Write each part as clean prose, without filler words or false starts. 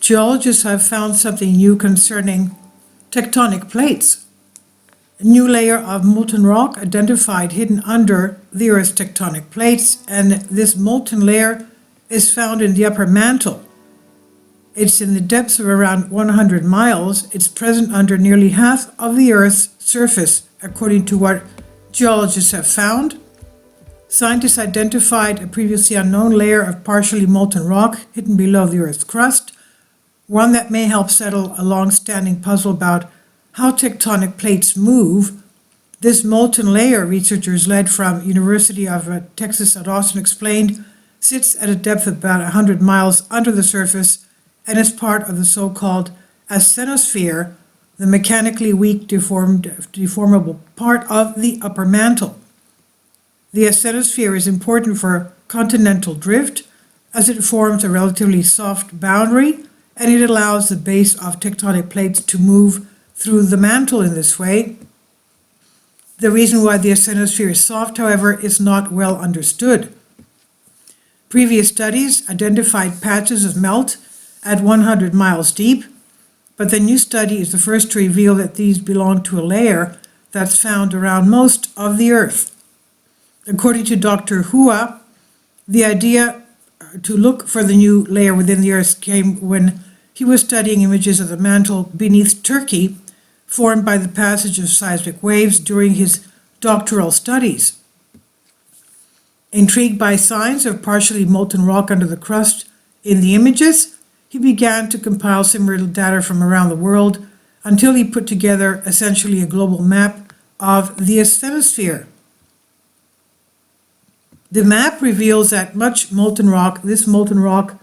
Geologists have found something new concerning tectonic plates. A new layer of molten rock identified hidden under the Earth's tectonic plates, and this molten layer is found in the upper mantle. It's in the depths of around 100 miles. It's present under nearly half of the Earth's surface, according to what geologists have found. Scientists identified a previously unknown layer of partially molten rock hidden below the Earth's crust, one that may help settle a long-standing puzzle about how tectonic plates move. This molten layer, researchers led from University of Texas at Austin explained, sits at a depth of about 100 miles under the surface and is part of the so-called asthenosphere, the mechanically weak, deformable part of the upper mantle. The asthenosphere is important for continental drift, as it forms a relatively soft boundary, and it allows the base of tectonic plates to move through the mantle in this way. The reason why the asthenosphere is soft, however, is not well understood. Previous studies identified patches of melt at 100 miles deep, but the new study is the first to reveal that these belong to a layer that's found around most of the Earth. According to Dr. Hua, the idea to look for the new layer within the Earth came when he was studying images of the mantle beneath Turkey formed by the passage of seismic waves during his doctoral studies. Intrigued by signs of partially molten rock under the crust in the images, he began to compile similar data from around the world until he put together essentially a global map of the asthenosphere. The map reveals that this molten rock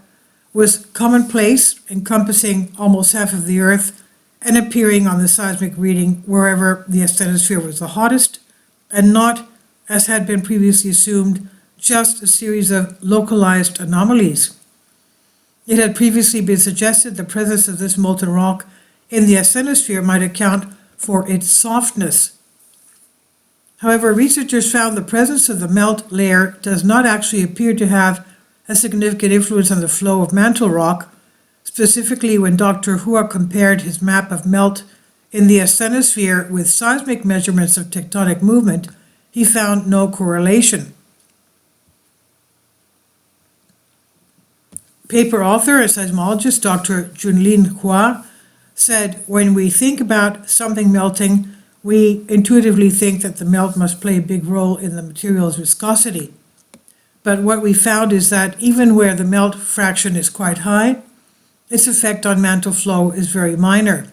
was commonplace, encompassing almost half of the Earth and appearing on the seismic reading wherever the asthenosphere was the hottest, and not, as had been previously assumed, just a series of localized anomalies. It had previously been suggested the presence of this molten rock in the asthenosphere might account for its softness. However, researchers found the presence of the melt layer does not actually appear to have a significant influence on the flow of mantle rock. Specifically, when Dr. Hua compared his map of melt in the asthenosphere with seismic measurements of tectonic movement, he found no correlation. Paper author and seismologist Dr. Junlin Hua said, "When we think about something melting, we intuitively think that the melt must play a big role in the material's viscosity. But what we found is that even where the melt fraction is quite high, its effect on mantle flow is very minor.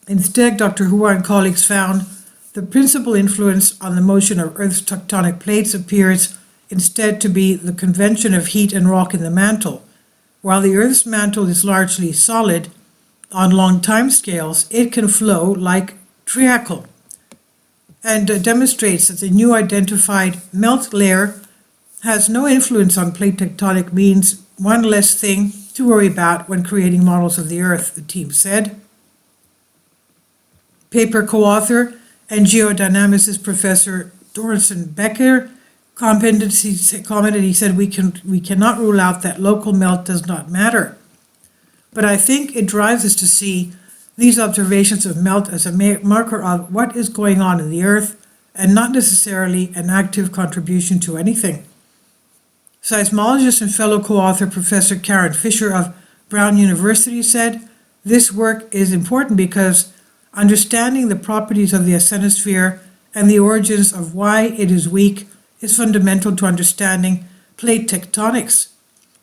Instead, Dr. Hua and colleagues found the principal influence on the motion of Earth's tectonic plates appears instead to be the convention of heat and rock in the mantle. While the Earth's mantle is largely solid, on long time scales, it can flow like treacle, and demonstrates that the new identified melt layer has no influence on plate tectonic, means one less thing to worry about when creating models of the Earth," the team said. Paper co-author and geodynamicist Professor Dorsten Becker commented, he said, we cannot rule out that local melt does not matter. But I think it drives us to see these observations of melt as a marker of what is going on in the Earth, and not necessarily an active contribution to anything. Seismologist and fellow co-author Professor Karen Fisher of Brown University said, "This work is important because understanding the properties of the asthenosphere and the origins of why it is weak is fundamental to understanding plate tectonics."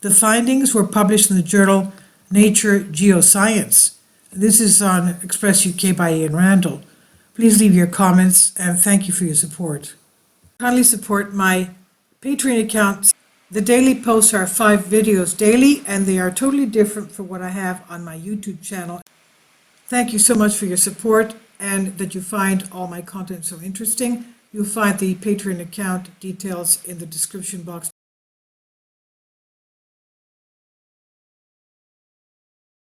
The findings were published in the journal Nature Geoscience. This is on Express UK by Ian Randall. Please leave your comments, and thank you for your support. Kindly support my Patreon account. The daily posts are 5 videos daily, and they are totally different from what I have on my YouTube channel. Thank you so much for your support, and that you find all my content so interesting. You'll find the Patreon account details in the description box